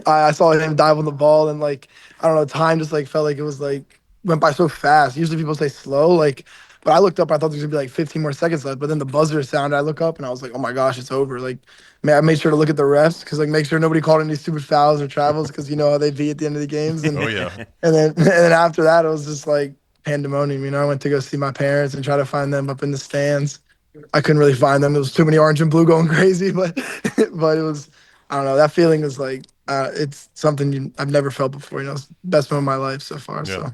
I saw him dive on the ball, and like I don't know, time just like felt like it was like went by so fast. Usually people say slow, but I looked up, I thought there was gonna be like 15 more seconds left. But then the buzzer sounded, I look up and I was like, oh my gosh, it's over. Like, man, I made sure to look at the refs because like make sure nobody called any stupid fouls or travels because you know how they be at the end of the games. And, oh yeah. And then after that, it was just like pandemonium. I went to go see my parents and try to find them up in the stands. I couldn't really find them. There was too many orange and blue going crazy, but it was, I don't know. That feeling was like, it's something I've never felt before. It's the best moment of my life so far. Yeah. So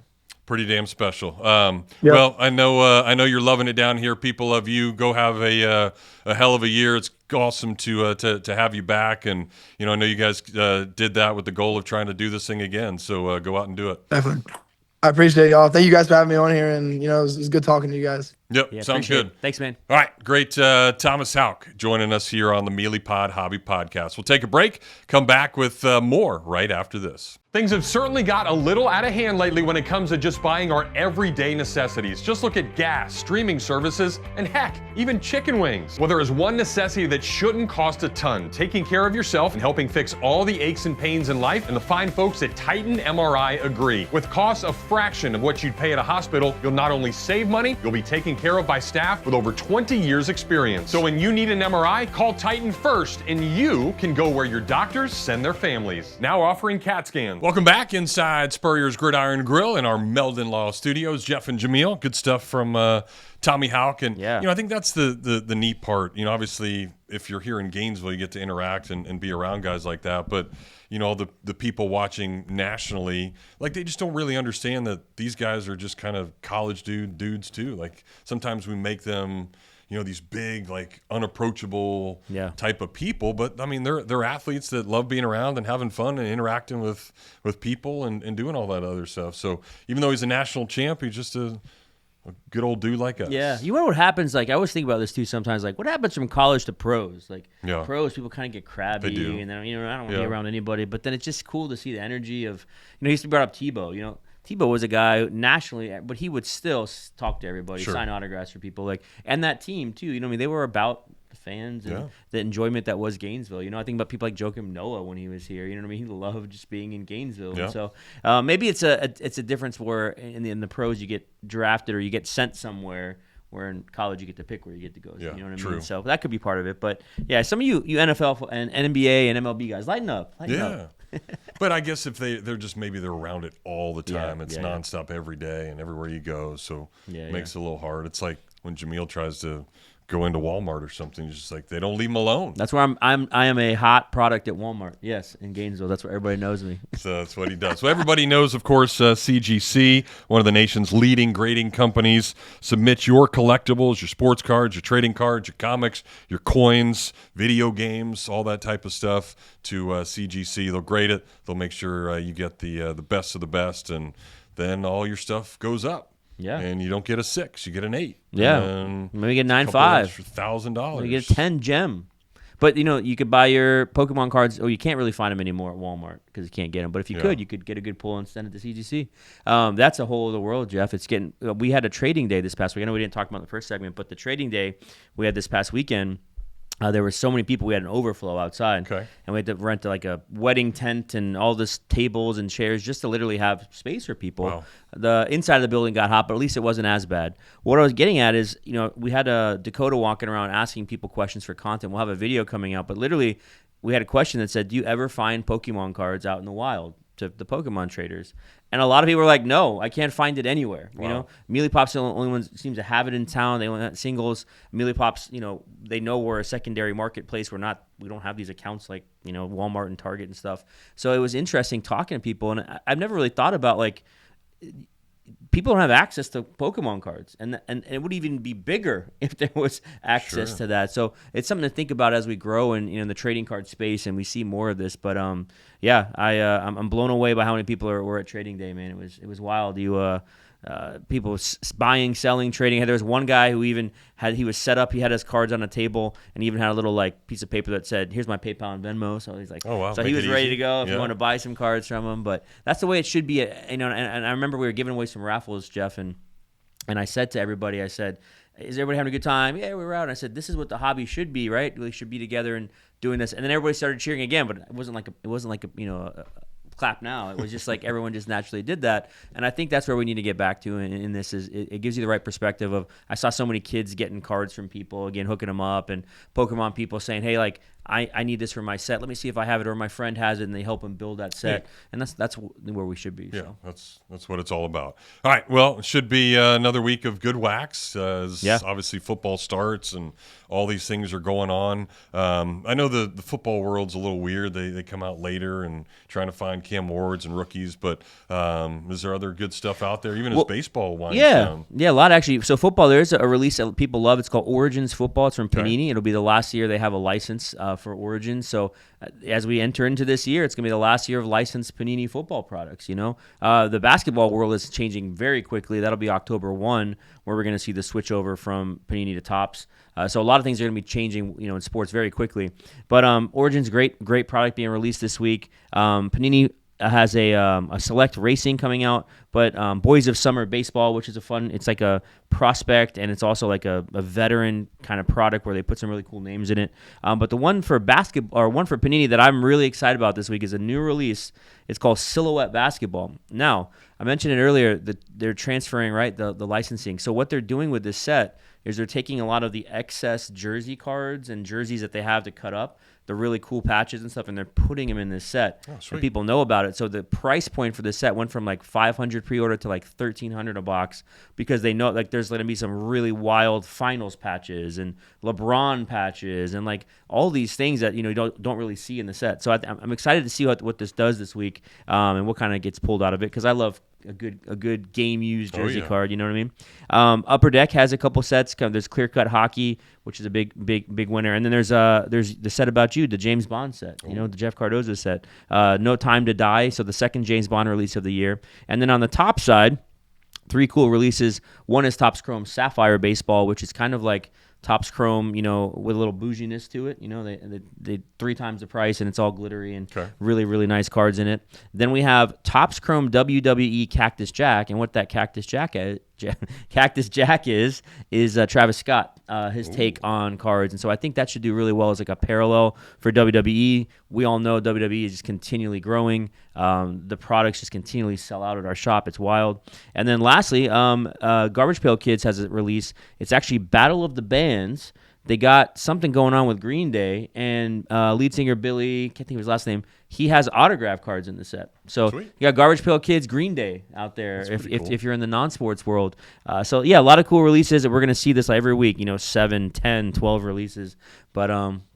Pretty damn special. Yep. Well, I know you're loving it down here. People love you. Go have a hell of a year. It's awesome to have you back, and I know you guys did that with the goal of trying to do this thing again. So go out and do it. Definitely. I appreciate y'all. Thank you guys for having me on here, and it was good talking to you guys. Yep, Yeah, sounds good. It. Thanks, man. All right, great. Thomas Haugh joining us here on the Meelypod Hobby Podcast. We'll take a break, come back with more right after this. Things have certainly got a little out of hand lately when it comes to just buying our everyday necessities. Just look at gas, streaming services, and heck, even chicken wings. Well, there is one necessity that shouldn't cost a ton: taking care of yourself and helping fix all the aches and pains in life, and the fine folks at Titan MRI agree. With costs a fraction of what you'd pay at a hospital, you'll not only save money, you'll be taken care of by staff with over 20 years experience. So when you need an MRI, call Titan first, and you can go where your doctors send their families. Now offering CAT scans. Welcome back inside Spurrier's Gridiron Grill in our Meldon Law Studios. Jeff and Jameel, good stuff from Tommy Haugh. And yeah. I think that's the neat part. Obviously, if you're here in Gainesville, you get to interact and be around guys like that. But the people watching nationally, like, they just don't really understand that these guys are just kind of college dudes too. Like, sometimes we make them, these big, like, unapproachable type of people. But I mean, they're athletes that love being around and having fun and interacting with people and doing all that other stuff. So even though he's a national champ, he's just a good old dude like us. Yeah. You know what happens? Like, I always think about this too sometimes. Like, what happens from college to pros? Like, pros, people kind of get crabby. They do. And then, I don't want to be around anybody. But then it's just cool to see the energy of, he used to brought up Tebow. Tebow was a guy who nationally, but he would still talk to everybody, sign autographs for people. Like, and that team too. They were about the fans and the enjoyment that was Gainesville. I think about people like Joakim Noah when he was here. He loved just being in Gainesville. Yeah. And so maybe it's a difference where in the pros you get drafted or you get sent somewhere, where in college you get to pick where you get to go. Yeah, You know what I true. mean? So that could be part of it. But yeah, some of you NFL and NBA and MLB guys, lighten up. Lighten up. But I guess if they're just, maybe they're around it all the time. Yeah, It's yeah, nonstop every day and everywhere you go. So it makes it a little hard. It's like when Jameel tries to go into Walmart or something, it's just like they don't leave him alone. That's where I am a hot product at Walmart. Yes, in Gainesville. That's where everybody knows me. So that's what he does. So everybody knows, of course, CGC, one of the nation's leading grading companies. Submit your collectibles, your sports cards, your trading cards, your comics, your coins, video games, all that type of stuff to CGC. They'll grade it. They'll make sure you get the best of the best, and then all your stuff goes up. Yeah. And you don't get a 6, you get an 8. Yeah. And Maybe get $9,500. $1,000. You get a 10 gem. But, you could buy your Pokemon cards. Oh, you can't really find them anymore at Walmart because you can't get them. But if you could get a good pull and send it to CGC. That's a whole other world, Jeff. We had a trading day this past week. I know we didn't talk about it in the first segment, but the trading day we had this past weekend, there were so many people. We had an overflow outside. Okay. And we had to rent like a wedding tent and all this tables and chairs just to literally have space for people. Wow. The inside of the building got hot, but at least it wasn't as bad. What I was getting at is, we had a Dakota walking around asking people questions for content. We'll have a video coming out, but literally we had a question that said, do you ever find Pokemon cards out in the wild? To the Pokemon traders. And a lot of people were like, no, I can't find it anywhere. Wow. Meelypops are the only ones that seem to have it in town. They only have singles. Meelypops, they know we're a secondary marketplace. We don't have these accounts like, Walmart and Target and stuff. So it was interesting talking to people. And I've never really thought about, like, people don't have access to Pokemon cards, and it would even be bigger if there was access to that. So it's something to think about as we grow in the trading card space, and we see more of this. But I'm blown away by how many people were at trading day, man. It was wild. People buying, selling, trading. There was one guy who he was set up. He had his cards on a table, and he even had a little like piece of paper that said, "Here's my PayPal and Venmo." So he's like, "Oh wow!" So he was ready to go if you want to buy some cards from him. But that's the way it should be. And I remember we were giving away some raffles, Jeff, and I said to everybody, I said, "Is everybody having a good time?" Yeah, we were out. And I said, "This is what the hobby should be, right? We should be together and doing this." And then everybody started cheering again, but it wasn't like a clap now. It was just like everyone just naturally did that. And I think that's where we need to get back to in this is it gives you the right perspective of, I saw so many kids getting cards from people, again, hooking them up, and Pokemon people saying, hey, like, I need this for my set. Let me see if I have it or my friend has it, and they help him build that set. And that's where we should be. Yeah, so. that's what it's all about. All right, well, it should be another week of good wax as obviously football starts and all these things are going on. I know the football world's a little weird. They come out later and trying to find Cam Wards and rookies, but is there other good stuff out there, even as baseball winds down? Yeah, a lot actually. So football, there's a release that people love. It's called Origins Football. It's from Panini. It'll be the last year they have a license for Origins. So as we enter into this year, it's going to be the last year of licensed Panini football products. The basketball world is changing very quickly. That'll be October 1, where we're going to see the switch over from Panini to Topps. So a lot of things are going to be changing, in sports very quickly. But Origins, great product being released this week. Panini has a select racing coming out, but Boys of Summer Baseball, which is it's like a prospect, and it's also like a veteran kind of product where they put some really cool names in it. But the one for basketball, or one for Panini that I'm really excited about this week is a new release. It's called Silhouette Basketball. Now, I mentioned it earlier that they're transferring, right, the licensing. So what they're doing with this set is they're taking a lot of the excess jersey cards and jerseys that they have to cut up, the really cool patches and stuff, and they're putting them in this set. Oh, sweet. And people know about it. So the price point for this set went from like $500 pre-order to like $1,300 a box, because they know like there's going to be some really wild finals patches and LeBron patches and like all these things that you don't really see in the set. So I'm excited to see what this does this week and what kind of gets pulled out of it, because I love a good game used jersey card. You know what I mean? Upper Deck has a couple sets. There's Clear Cut Hockey, which is a big winner, and then there's the set about you, the James Bond set. The Jeff Cardozo set. No Time to Die, so the second James Bond release of the year. And then on the top side, 3 cool releases. One is Topps Chrome Sapphire Baseball, which is kind of like Topps Chrome, with a little bouginess to it. They 3 times the price, and it's all glittery and really, really nice cards in it. Then we have Topps Chrome WWE Cactus Jack, and what that Cactus Jack is Travis Scott, his take on cards. And so I think that should do really well as like a parallel for WWE. We all know WWE is just continually growing. The products just continually sell out at our shop. It's wild. And then lastly, Garbage Pail Kids has a release. It's actually Battle of the Bands. They got something going on with Green Day, and lead singer Billy, can't think of his last name, he has autograph cards in the set. So Sweet. You got Garbage Pail Kids, Green Day out there Cool. if you're in the non-sports world. So yeah, a lot of cool releases that we're going to see this every week, 7, 10, 12 releases, but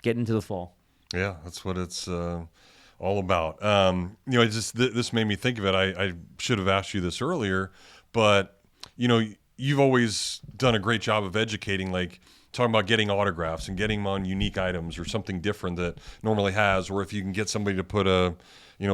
getting into the fall. Yeah, that's what it's all about. This made me think of it. I should have asked you this earlier, but you've always done a great job of educating, like talking about getting autographs and getting them on unique items or something different that normally has, or if you can get somebody to put a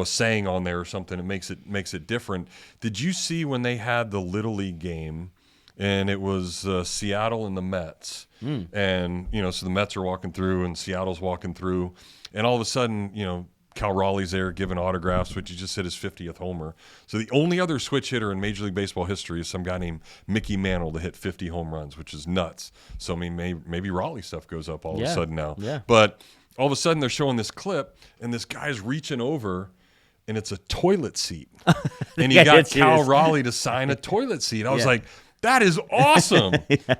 saying on there or something, it makes it different. Did you see when they had the Little League game and it was Seattle and the Mets, and so the Mets are walking through and Seattle's walking through, and all of a sudden Cal Raleigh's there giving autographs, which he just hit his 50th homer. So the only other switch hitter in Major League Baseball history is some guy named Mickey Mantle to hit 50 home runs, which is nuts. So I mean, maybe Raleigh stuff goes up all of a sudden now. Yeah. But all of a sudden they're showing this clip, and this guy's reaching over, and it's a toilet seat. And he got Cal Raleigh to sign a toilet seat. I was like, that is awesome,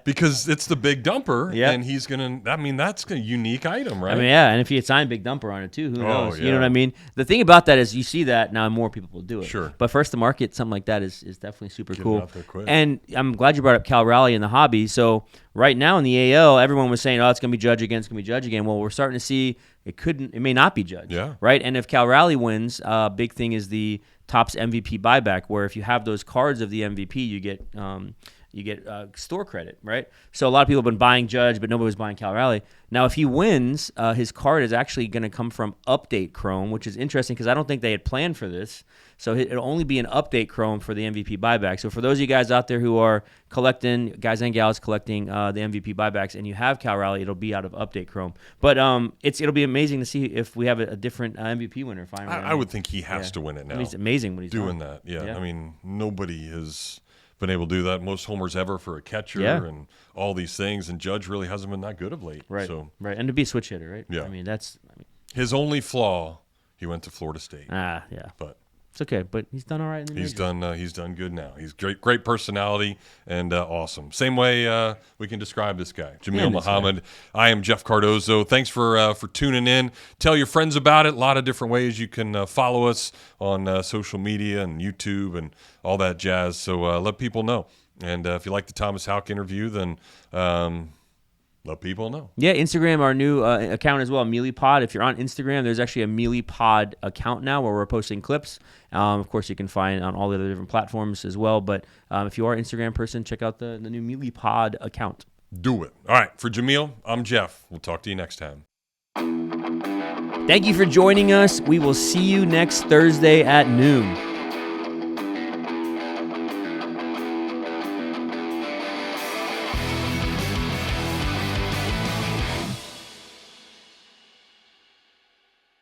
because it's the Big Dumper, and he's going to, that's a unique item, right? And if he had signed Big Dumper on it too, who knows? You know what I mean? The thing about that is you see that now more people will do it. Sure. But first to market, something like that is definitely super Get it cool. out there quick. And I'm glad you brought up Cal Raleigh in the hobby. So right now in the AL, everyone was saying, it's going to be Judge again, it's going to be Judge again. Well, we're starting to see it may not be Judge. Yeah. Right? And if Cal Raleigh wins, big thing is the Topps MVP buyback, where if you have those cards of the MVP, you get store credit, right? So a lot of people have been buying Judge, but nobody was buying Cal Raleigh. Now, if he wins, his card is actually going to come from Update Chrome, which is interesting because I don't think they had planned for this. So it'll only be an Update Chrome for the MVP buyback. So for those of you guys out there who are collecting, guys and gals collecting the MVP buybacks, and you have Cal Raleigh, it'll be out of Update Chrome. But it'll be amazing to see if we have a different MVP winner finally. I would think he has to win it now. It's amazing what he's doing that. Yeah. I mean, nobody has been able to do that. Most homers ever for a catcher and all these things, and Judge really hasn't been that good of late. Right. And to be a switch hitter, right? Yeah. I mean, his only flaw, he went to Florida State. Yeah. But It's okay, but he's done all right in the majors. He's done good now. He's great personality and awesome. Same way we can describe this guy, Jameel Muhammad. I am Jeff Cardozo. Thanks for tuning in. Tell your friends about it. A lot of different ways you can follow us on social media and YouTube and all that jazz. So let people know. And if you like the Thomas Haugh interview, then let people know. Yeah, Instagram, our new account as well, Meelypod. If you're on Instagram, there's actually a Meelypod account now where we're posting clips. Of course, you can find on all the other different platforms as well. But if you are an Instagram person, check out the new Meelypod account. Do it. All right, for Jameel, I'm Jeff. We'll talk to you next time. Thank you for joining us. We will see you next Thursday at noon.